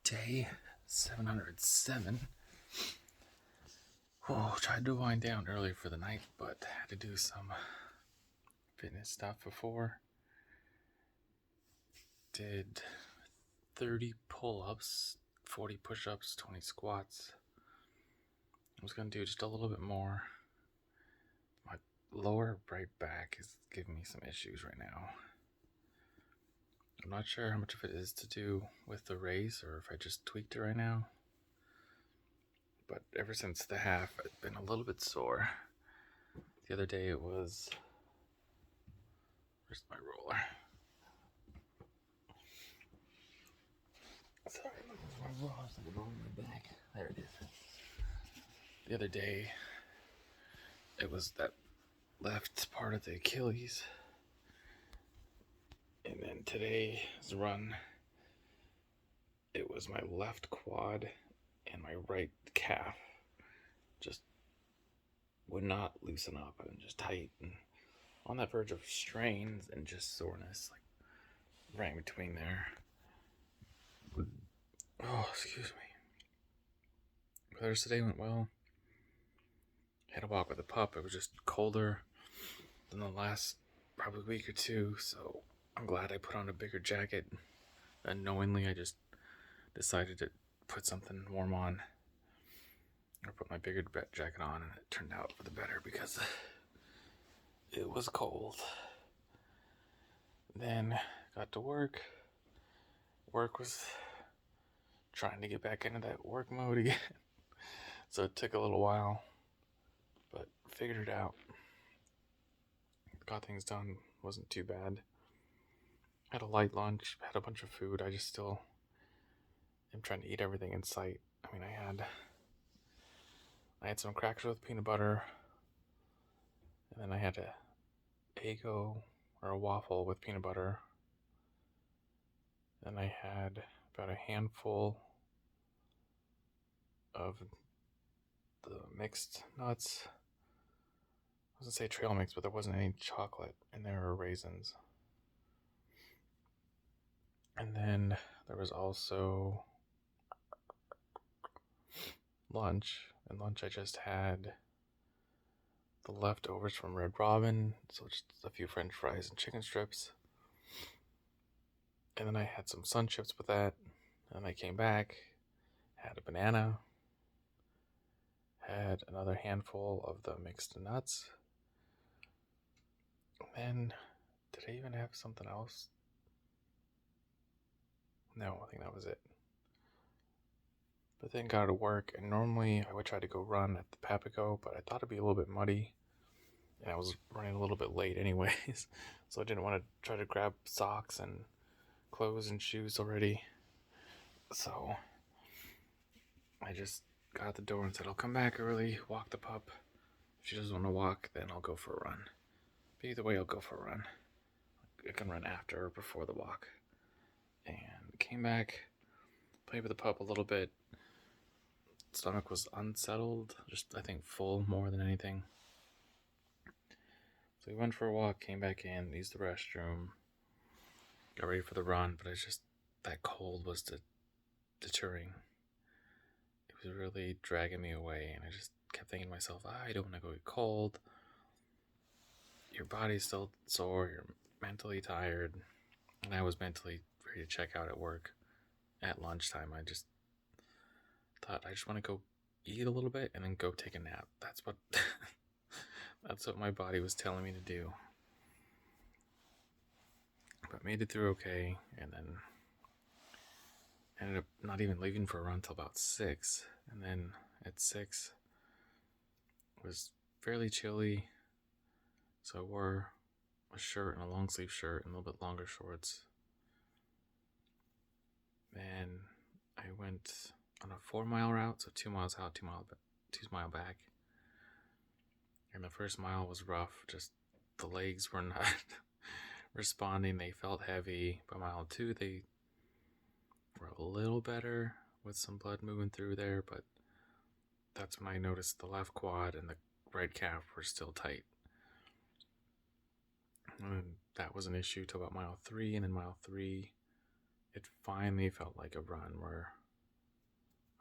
Day 707. Oh, tried to wind down early for the night, but had to do some fitness stuff before. Did 30 pull-ups, 40 push-ups, 20 squats. I was going to do just a little bit more. My lower right back is giving me some issues right now. I'm not sure how much of it is to do with the race or if I just tweaked it right now. But ever since the half, I've been a little bit sore. The other day it was... Where's my roller? Sorry, my roller's like rolling my back. There it is. The other day, it was that left part of the Achilles. And then today's run, it was my left quad and my right calf. Just would not loosen up and just tight and on that verge of strains and just soreness, like right in between there. Oh, excuse me. Others today went well. Had a walk with a pup. It was just colder than the last probably week or two, so I'm glad I put on a bigger jacket. Unknowingly, I just decided to put something warm on, or put my bigger jacket on, and it turned out for the better because it was cold. Then got to work. Work was trying to get back into that work mode again, so it took a little while, but figured it out. Got things done. Wasn't too bad. Had a light lunch, had a bunch of food. I just still am trying to eat everything in sight. I mean, I had some crackers with peanut butter, and then I had a Eggo or a waffle with peanut butter. Then I had about a handful of the mixed nuts. I was gonna say trail mix, but there wasn't any chocolate, and there were raisins. And then there was also lunch. And lunch I just had the leftovers from Red Robin, so just a few french fries and chicken strips. And then I had some sun chips with that. And I came back, had a banana, had another handful of the mixed nuts. And then, did I even have something else? No, I think that was it. But then got to work, and normally I would try to go run at the Papago, but I thought it'd be a little bit muddy, and I was running a little bit late anyways, so I didn't want to try to grab socks and clothes and shoes already. So I just got out the door and said I'll come back early, walk the pup. If she doesn't want to walk, then I'll go for a run. But either way, I'll go for a run. I can run after or before the walk. And came back, played with the pup a little bit. Stomach was unsettled, just I think full more than anything. So we went for a walk, came back in, used the restroom, got ready for the run, but it's just that cold was deterring. It was really dragging me away, and I just kept thinking to myself, I don't want to go get cold. Your body's still sore, you're mentally tired, and I was mentally ready to check out at work. At lunchtime, I just thought I just want to go eat a little bit and then go take a nap. That's what that's what my body was telling me to do. But made it through okay, and then ended up not even leaving for a run till about 6. And then at 6 it was fairly chilly, so I wore a shirt and a long sleeve shirt and a little bit longer shorts. Then I went on a 4-mile route, so 2 miles out, 2 mile back. And the first mile was rough, just the legs were not responding, they felt heavy. By mile 2, they were a little better with some blood moving through there, but that's when I noticed the left quad and the right calf were still tight. And that was an issue till about mile 3, and then mile 3, it finally felt like a run where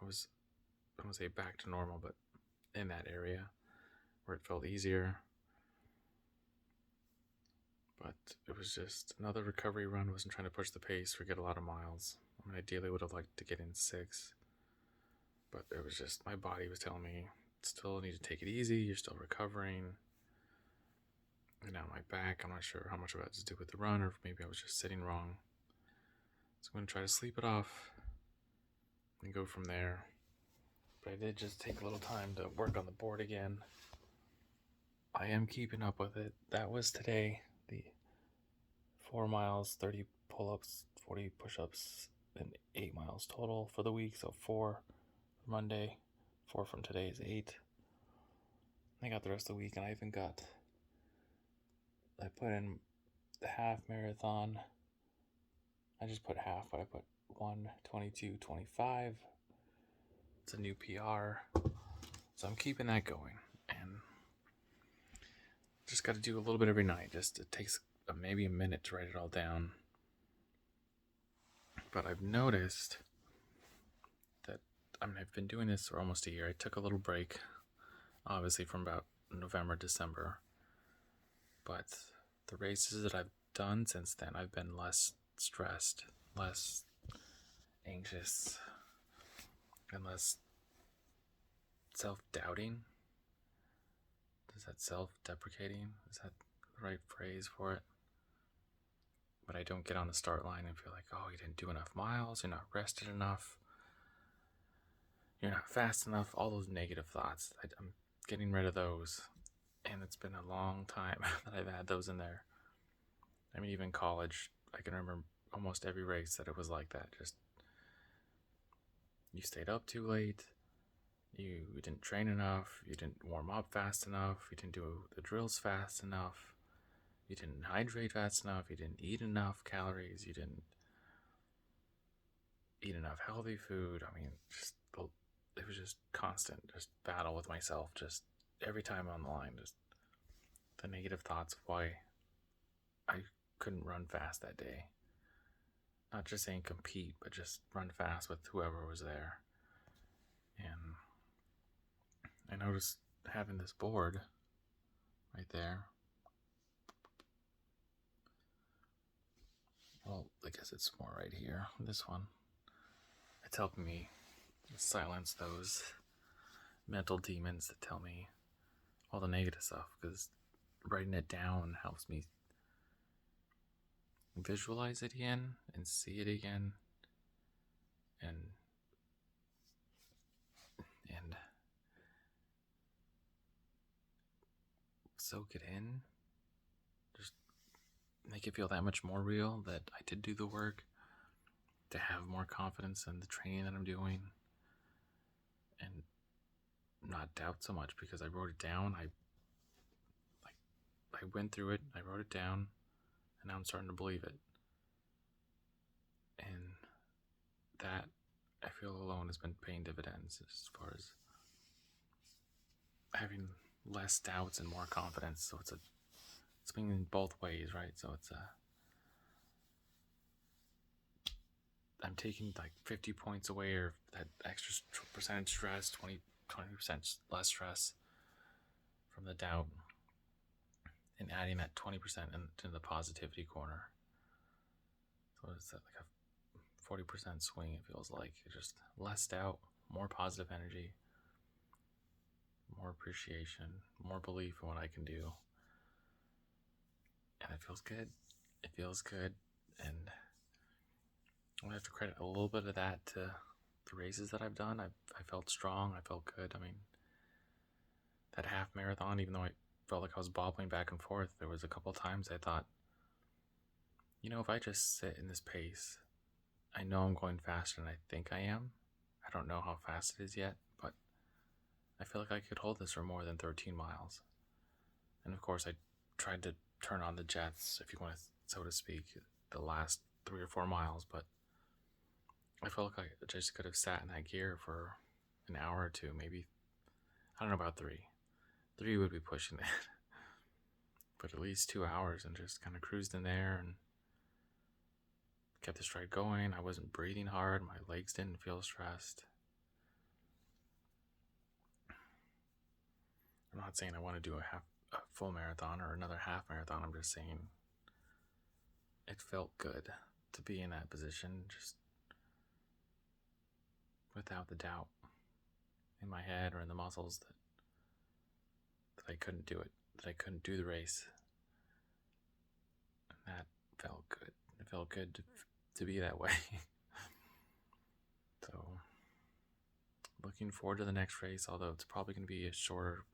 I won't say back to normal, but in that area where it felt easier. But it was just another recovery run. Wasn't trying to push the pace or get a lot of miles. I mean, ideally would have liked to get in 6, but it was just my body was telling me still need to take it easy. You're still recovering. And now my back, I'm not sure how much of that has to do with the run, or maybe I was just sitting wrong. So I'm going to try to sleep it off and go from there. But I did just take a little time to work on the board again. I am keeping up with it. That was today. The 4 miles, 30 pull-ups, 40 push-ups, and 8 miles total for the week. So 4 for Monday, 4 from today is 8. I got the rest of the week, and I put in the half marathon. I just put half, but I put 1:22:25. It's a new PR. So I'm keeping that going. And just got to do a little bit every night. Just it takes maybe a minute to write it all down. But I've noticed that I've been doing this for almost a year. I took a little break, obviously from about November, December. But the races that I've done since then, I've been less stressed, less anxious, and less self-doubting. Is that self-deprecating? Is that the right phrase for it? But I don't get on the start line and feel like, oh, you didn't do enough miles, you're not rested enough, you're not fast enough, all those negative thoughts. I'm getting rid of those. And it's been a long time that I've had those in there. I mean, even college, I can remember almost every race that it was like that. Just, you stayed up too late, you didn't train enough, you didn't warm up fast enough, you didn't do the drills fast enough, you didn't hydrate fast enough, you didn't eat enough calories, you didn't eat enough healthy food. I mean, it was just constant, just battle with myself, just every time on the line, just the negative thoughts of why I couldn't run fast that day. Not just saying compete, but just run fast with whoever was there. And I noticed having this board right there. Well, I guess it's more right here. This one. It's helping me silence those mental demons that tell me all the negative stuff, because writing it down helps me visualize it again and see it again and soak it in. Just make it feel that much more real that I did do the work, to have more confidence in the training that I'm doing, and not doubt so much, because I wrote it down. I went through it, I wrote it down, and now I'm starting to believe it. And that, I feel alone, has been paying dividends as far as having less doubts and more confidence. So it's been in both ways, right? So I'm taking like 50 points away, or that extra percentage stress, 20% less stress from the doubt, and adding that 20% into the positivity corner. So it's like a 40% swing, it feels like. Just less doubt, more positive energy, more appreciation, more belief in what I can do. And it feels good. It feels good. And I have to credit a little bit of that to the races that I've done. I felt strong. I felt good. I mean, that half marathon, even though I felt like I was bobbling back and forth, there was a couple times I thought, if I just sit in this pace, I know I'm going faster than I think I am. I don't know how fast it is yet, but I feel like I could hold this for more than 13 miles. And of course, I tried to turn on the jets, if you want to, so to speak, the last 3 or 4 miles, but I felt like I just could have sat in that gear for an hour or two, maybe. I don't know about 3. 3 would be pushing it. But at least 2 hours, and just kind of cruised in there and kept the stride going. I wasn't breathing hard. My legs didn't feel stressed. I'm not saying I want to do a full marathon or another half marathon. I'm just saying it felt good to be in that position, just without the doubt in my head or in the muscles that I couldn't do it, that I couldn't do the race. And that felt good. It felt good to be that way. So, looking forward to the next race, although it's probably going to be a shorter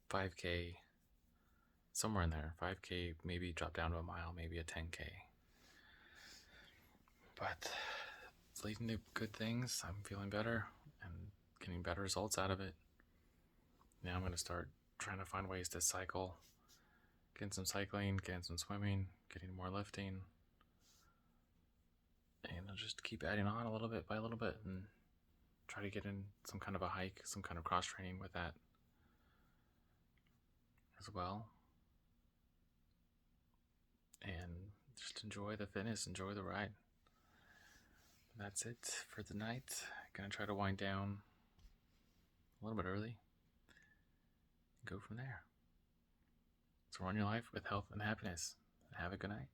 5K, somewhere in there. 5K, maybe drop down to a mile, maybe a 10K. But it's leading to good things. I'm feeling better and getting better results out of it. Now I'm going to start trying to find ways to cycle, getting some cycling, getting some swimming, getting more lifting. And I'll just keep adding on a little bit by a little bit and try to get in some kind of a hike, some kind of cross training with that as well. And just enjoy the fitness, enjoy the ride. That's it for the night. Gonna try to wind down a little bit early and go from there. So run your life with health and happiness. Have a good night.